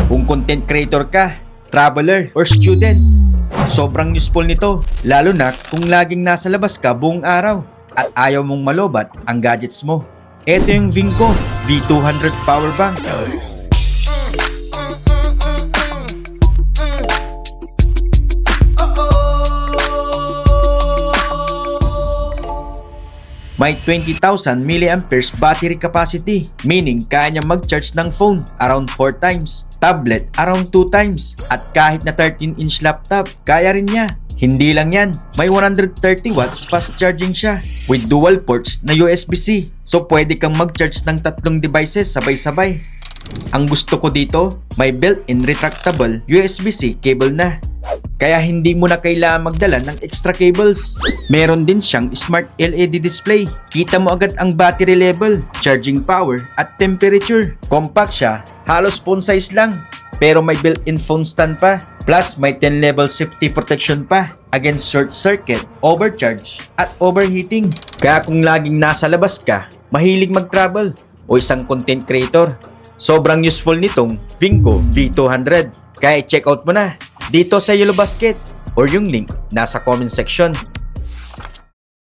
Kung content creator ka, traveler, or student, sobrang useful nito, lalo na kung laging nasa labas ka buong araw at ayaw mong malobat ang gadgets mo. Ito yung Vinco V200 Power Bank. May 20,000 mAh battery capacity, meaning kaya niya mag-charge ng phone around 4 times, tablet around 2 times, at kahit na 13-inch laptop, kaya rin niya. Hindi lang yan, may 130 watts fast charging siya with dual ports na USB-C, so pwede kang mag-charge ng 3 devices sabay-sabay. Ang gusto ko dito, may built-in retractable USB-C cable na. Kaya hindi mo na kailangan magdala ng extra cables. Meron din siyang smart LED display. Kita mo agad ang battery level, charging power, at temperature. Compact siya, halos phone size lang. Pero may built-in phone stand pa. Plus may 10-level safety protection pa against short circuit, overcharge, at overheating. Kaya kung laging nasa labas ka, mahilig mag-travel, o isang content creator, sobrang useful nitong Vinco V200. Kaya check out mo na dito sa Yellow Basket or yung link nasa comment section.